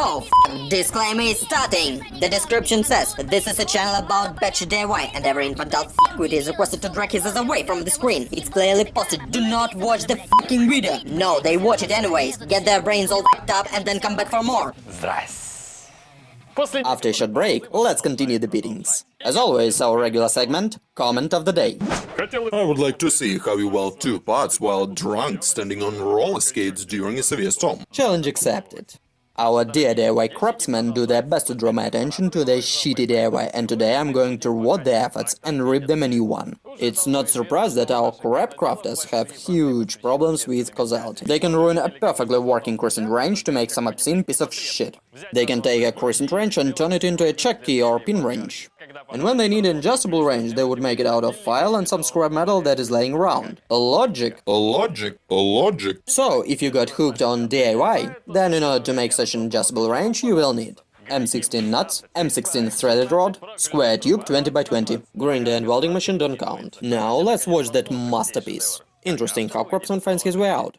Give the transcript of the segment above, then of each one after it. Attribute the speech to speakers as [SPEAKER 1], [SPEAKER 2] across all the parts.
[SPEAKER 1] Oh, disclaimer is starting. The description says this is a channel about bad shit DIY, and every infantile fuckwit is requested to drag his ass away from the screen. It's clearly posted, do not watch the fucking video. No, they watch it anyways. Get their brains all fucked up and then come back for more.
[SPEAKER 2] After a short break, let's continue the beatings. As always, our regular segment, Comment of the Day.
[SPEAKER 3] I would like to see how you weld two parts while drunk standing on roller skates during a severe storm.
[SPEAKER 2] Challenge accepted. Our dear DIY craftsmen do their best to draw my attention to their shitty DIY, and today I'm going to reward their efforts and rip them a new one. It's not surprised that our crap crafters have huge problems with causality. They can ruin a perfectly working crescent wrench to make some obscene piece of shit. They can take a crescent wrench and turn it into a check key or pin wrench. And when they need an adjustable wrench, they would make it out of file and some scrap metal that is laying around. A logic. So, if you got hooked on DIY, then in order to make such an adjustable wrench, you will need M16 nuts, M16 threaded rod, square tube 20x20. Grinder and welding machine don't count. Now let's watch that masterpiece. Interesting how Craftsman finds his way out.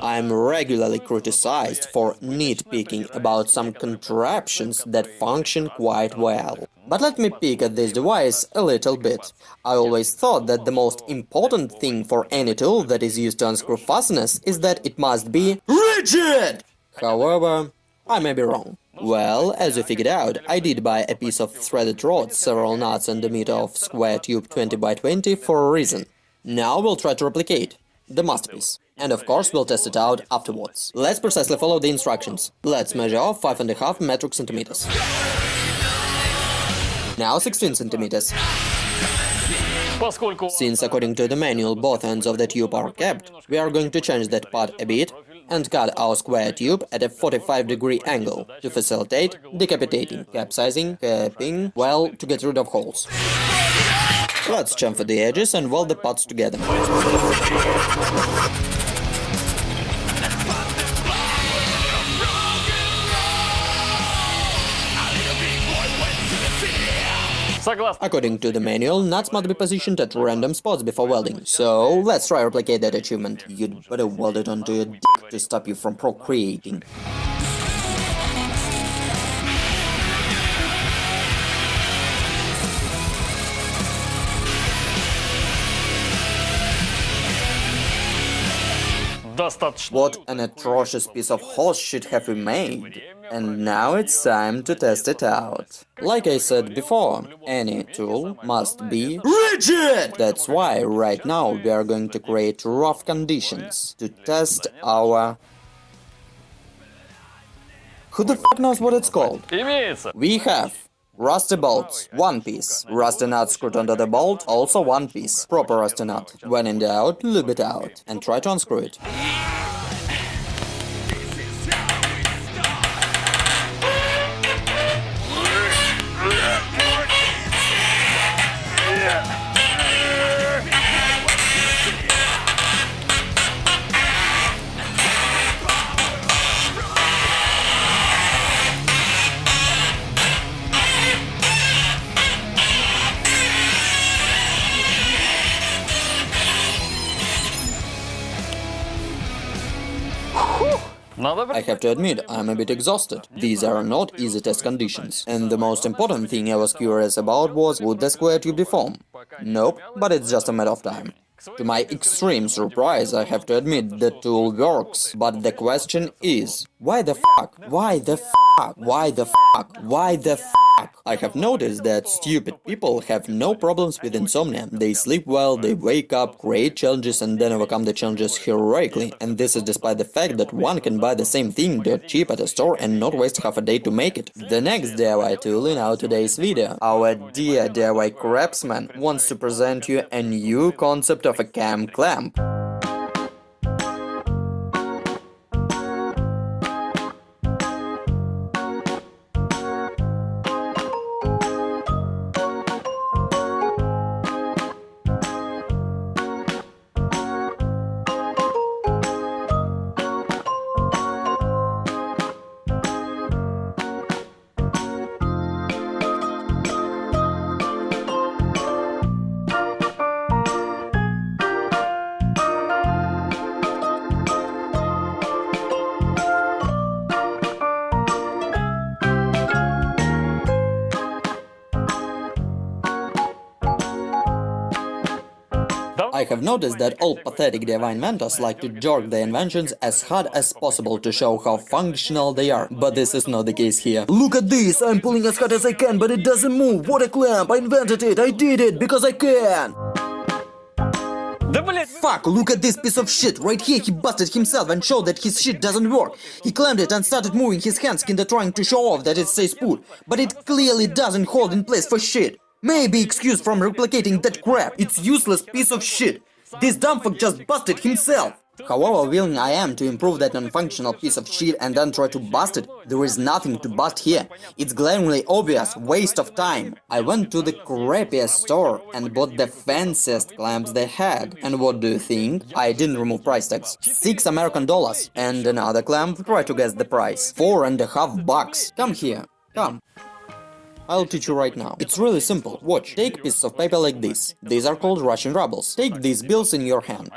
[SPEAKER 2] I'm regularly criticized for nitpicking about some contraptions that function quite well. But let me pick at this device a little bit. I always thought that the most important thing for any tool that is used to unscrew fasteners is that it must be rigid! However, I may be wrong. Well, as you figured out, I did buy a piece of threaded rod, several nuts and a meter of square tube 20x20 for a reason. Now we'll try to replicate the masterpiece. And of course we'll test it out afterwards. Let's precisely follow the instructions. Let's measure off 5.5 metric centimeters. Now 16 centimeters. Since according to the manual both ends of the tube are kept, we are going to change that part a bit and cut our square tube at a 45-degree angle to facilitate decapitating, capsizing, capping, well, to get rid of holes. Let's chamfer the edges and weld the parts together. According to the manual, nuts must be positioned at random spots before welding. So, let's try to replicate that achievement. You'd better weld it onto your dick to stop you from procreating. What an atrocious piece of horse shit have we made? And now it's time to test it out. Like I said before, any tool must be rigid! That's why right now we are going to create rough conditions to test our... Who the fuck knows what it's called? We have rusty bolts, one piece. Rusty nut screwed onto the bolt, also one piece. Proper rusty nut. When in doubt, lube it out and try to unscrew it. I have to admit, I'm a bit exhausted. These are not easy test conditions. And the most important thing I was curious about was, would the square tube deform? Nope, but it's just a matter of time. To my extreme surprise, I have to admit the tool works. But the question is, why the fuck? Why the fuck? Why the fuck? Why the fuck? I have noticed that stupid people have no problems with insomnia. They sleep well, they wake up, create challenges and then overcome the challenges heroically. And this is despite the fact that one can buy the same thing dirt cheap at a store and not waste half a day to make it. The next DIY tool in our today's video. Our dear DIY Craftsman wants to present you a new concept of a cam clamp. I have noticed that all pathetic DIY inventors like to jerk their inventions as hard as possible to show how functional they are, but this is not the case here. Look at this, I'm pulling as hard as I can, but it doesn't move. What a clamp, I invented it, I did it, because I can. Fuck, look at this piece of shit, right here he busted himself and showed that his shit doesn't work. He clamped it and started moving his hands kinda trying to show off that it stays put, but it clearly doesn't hold in place for shit. Maybe excused from replicating that crap, it's useless piece of shit. This dumbfuck just busted himself. However willing I am to improve that non-functional piece of shit and then try to bust it, there is nothing to bust here. It's glaringly obvious waste of time. I went to the crappiest store and bought the fanciest clamps they had. And what do you think? I didn't remove price tags. $6 American. And another clamp, try to guess the price. $4.50. Come here, come. I'll teach you right now. It's really simple. Watch. Take pieces of paper like this. These are called Russian rubles. Take these bills in your hand.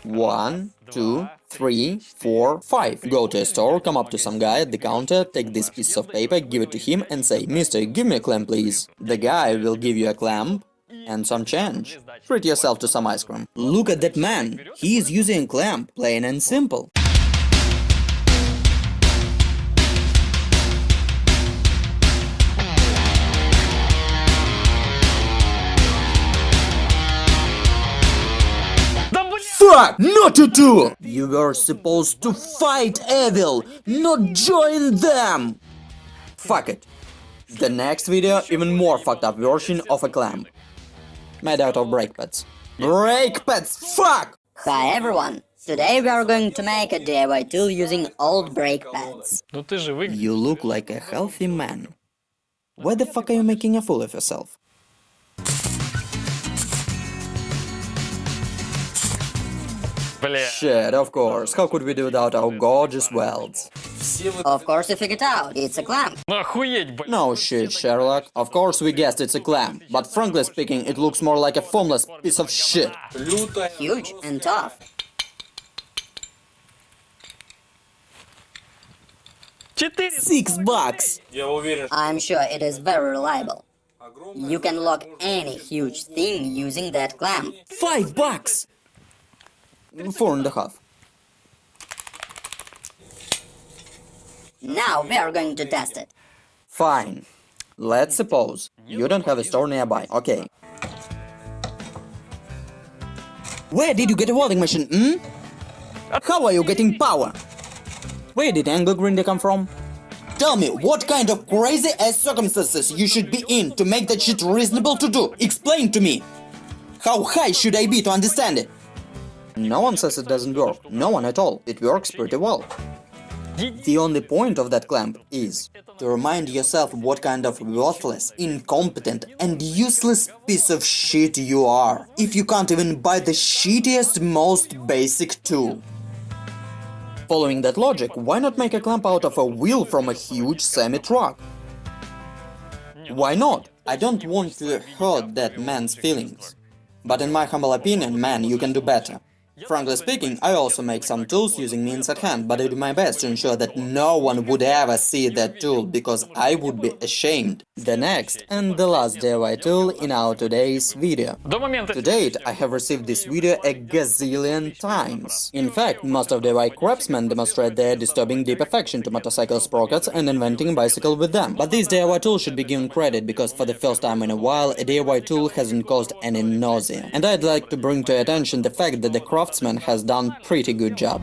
[SPEAKER 2] 1, 2, 3, 4, 5. Go to a store, come up to some guy at the counter, take this piece of paper, give it to him and say, "Mister, give me a clamp, please." The guy will give you a clamp and some change. Treat yourself to some ice cream. Look at that man. He is using a clamp, plain and simple. Fuck! Not to do! You were supposed to fight evil, not join them! Fuck it. The next video, even more fucked up version of a clamp. Made out of brake pads. Brake pads! Fuck!
[SPEAKER 1] Hi everyone! Today we are going to make a DIY tool using old brake pads.
[SPEAKER 2] You look like a healthy man. Why the fuck are you making a fool of yourself? Shit, of course. How could we do without our gorgeous welds?
[SPEAKER 1] Of course you figured out, it's a clamp.
[SPEAKER 2] No shit, Sherlock. Of course we guessed it's a clamp, but frankly speaking, it looks more like a formless piece of shit.
[SPEAKER 1] Huge and tough.
[SPEAKER 2] $6.
[SPEAKER 1] I'm sure it is very reliable. You can lock any huge thing using that clamp.
[SPEAKER 2] $5. $4.50.
[SPEAKER 1] Now we are going to test it.
[SPEAKER 2] Fine. Let's suppose you don't have a store nearby, okay. Where did you get a welding machine, How are you getting power? Where did angle grinder come from? Tell me, what kind of crazy-ass circumstances you should be in to make that shit reasonable to do? Explain to me. How high should I be to understand it? No one says it doesn't work. No one at all. It works pretty well. The only point of that clamp is to remind yourself what kind of worthless, incompetent and useless piece of shit you are, if you can't even buy the shittiest, most basic tool. Following that logic, why not make a clamp out of a wheel from a huge semi-truck? Why not? I don't want to hurt that man's feelings. But in my humble opinion, man, you can do better. Frankly speaking, I also make some tools using means at hand, but I do my best to ensure that no one would ever see that tool, because I would be ashamed. The next and the last DIY tool in our today's video. To date, I have received this video a gazillion times. In fact, most of DIY craftsmen demonstrate their disturbing deep affection to motorcycle sprockets and inventing a bicycle with them. But this DIY tool should be given credit, because for the first time in a while, a DIY tool hasn't caused any nausea. And I'd like to bring to your attention the fact that the Craftsman has done pretty good job.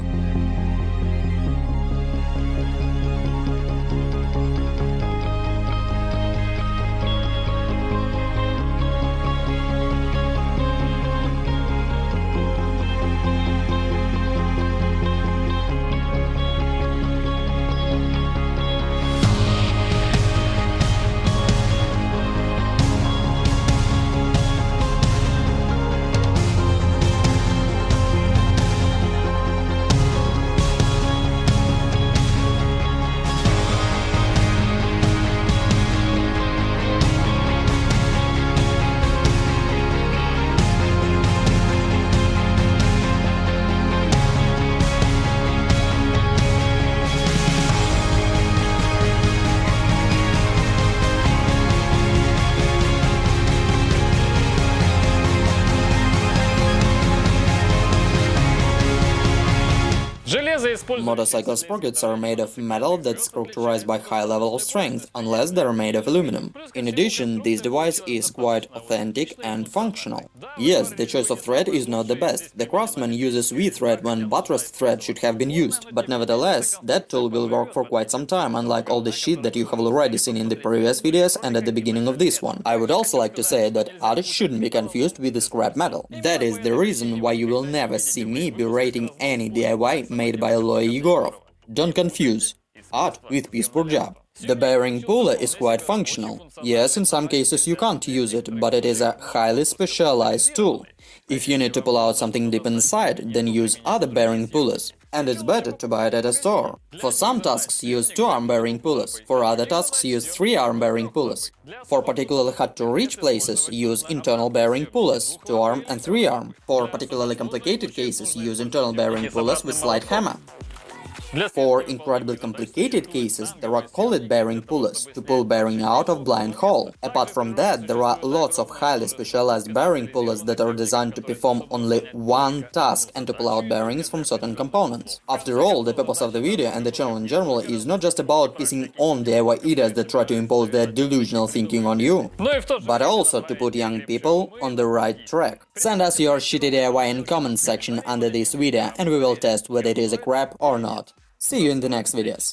[SPEAKER 2] Motorcycle sprockets are made of metal that's characterized by high level of strength, unless they're made of aluminum. In addition, this device is quite authentic and functional. Yes, the choice of thread is not the best. The Craftsman uses V-thread when buttressed thread should have been used, but nevertheless, that tool will work for quite some time, unlike all the shit that you have already seen in the previous videos and at the beginning of this one. I would also like to say that art shouldn't be confused with the scrap metal. That is the reason why you will never see me berating any DIY made by Loy Yegorov. Don't confuse art with piece per job. The bearing puller is quite functional. Yes, in some cases you can't use it, but it is a highly specialized tool. If you need to pull out something deep inside, then use other bearing pullers. And it's better to buy it at a store. For some tasks, use 2-arm bearing pullers. For other tasks, use 3-arm bearing pullers. For particularly hard-to-reach places, use internal bearing pullers, 2-arm and 3-arm. For particularly complicated cases, use internal bearing pullers with slide hammer. For incredibly complicated cases, there are collet bearing pullers to pull bearing out of blind hole. Apart from that, there are lots of highly specialized bearing pullers that are designed to perform only one task and to pull out bearings from certain components. After all, the purpose of the video and the channel in general is not just about pissing on DIY idiots that try to impose their delusional thinking on you, but also to put young people on the right track. Send us your shitty DIY in comments section under this video and we will test whether it is a crap or not. See you in the next videos.